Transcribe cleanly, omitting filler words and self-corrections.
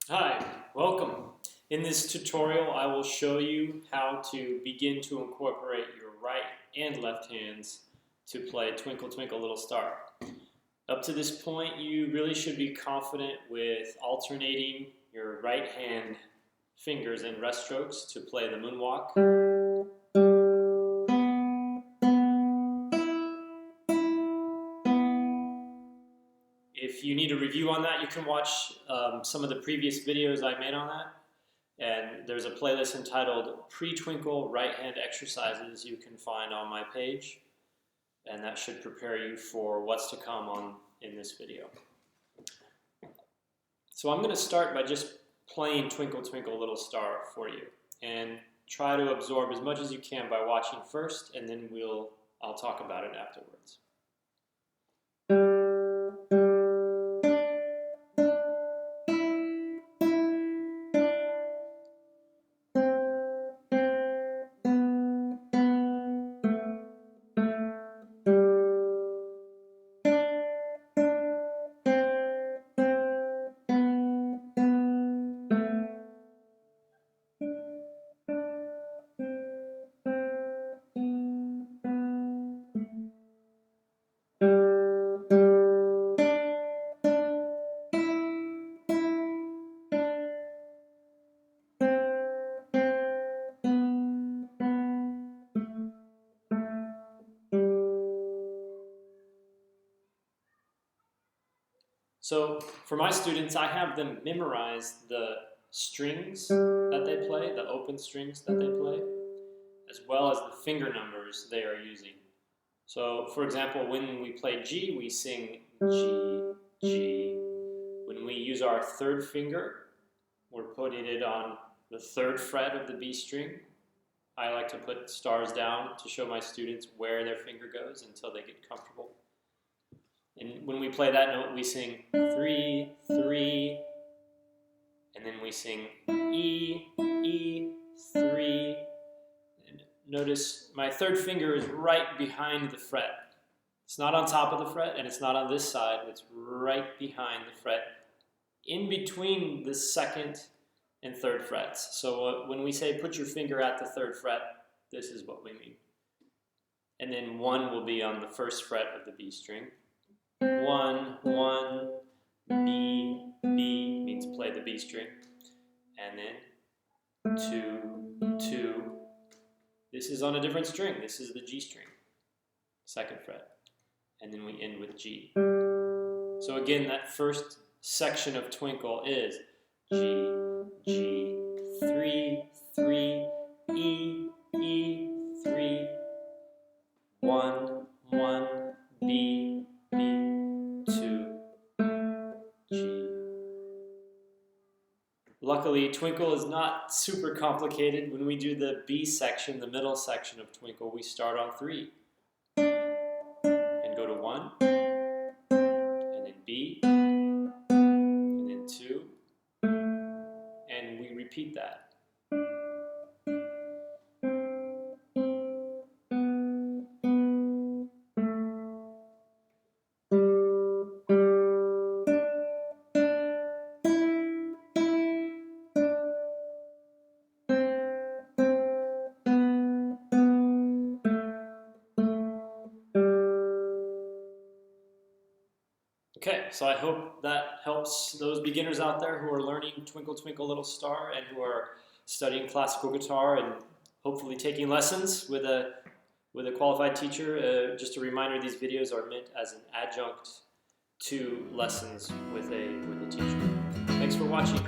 Hi, welcome. In this tutorial, I will show you how to begin to incorporate your right and left hands to play Twinkle Twinkle Little Star. Up to this point, you really should be confident with alternating your right hand fingers and rest strokes to play the moonwalk. If you need a review on that, you can watch some of the previous videos I made on that. And there's a playlist entitled Pre-Twinkle Right Hand Exercises you can find on my page. And that should prepare you for what's to come in this video. So I'm going to start by just playing Twinkle Twinkle Little Star for you. And try to absorb as much as you can by watching first, and then I'll talk about it afterwards. So for my students, I have them memorize the strings that they play, the open strings that they play, as well as the finger numbers they are using. So for example, when we play G, we sing G, G. When we use our third finger, we're putting it on the third fret of the B string. I like to put stars down to show my students where their finger goes until they get comfortable. And when we play that note, we sing 3, 3, and then we sing E, E, 3. And notice my third finger is right behind the fret. It's not on top of the fret, and it's not on this side. It's right behind the fret, in between the second and third frets. So when we say put your finger at the third fret, this is what we mean. And then 1 will be on the first fret of the B string. 1, 1, B, B means play the B string. And then 2, 2. This is on a different string. This is the G string, second fret. And then we end with G. So again, that first section of Twinkle is G, G, 3, 3, E, E, 3, 1, 1, B, B, 2, G. Luckily, Twinkle is not super complicated. When we do the B section, the middle section of Twinkle, we start on 3 and go to 1, and then B, and then 2, and we repeat that. Okay, so I hope that helps those beginners out there who are learning Twinkle Twinkle Little Star and who are studying classical guitar and hopefully taking lessons with a qualified teacher. Just a reminder, these videos are meant as an adjunct to lessons with a teacher. Thanks for watching.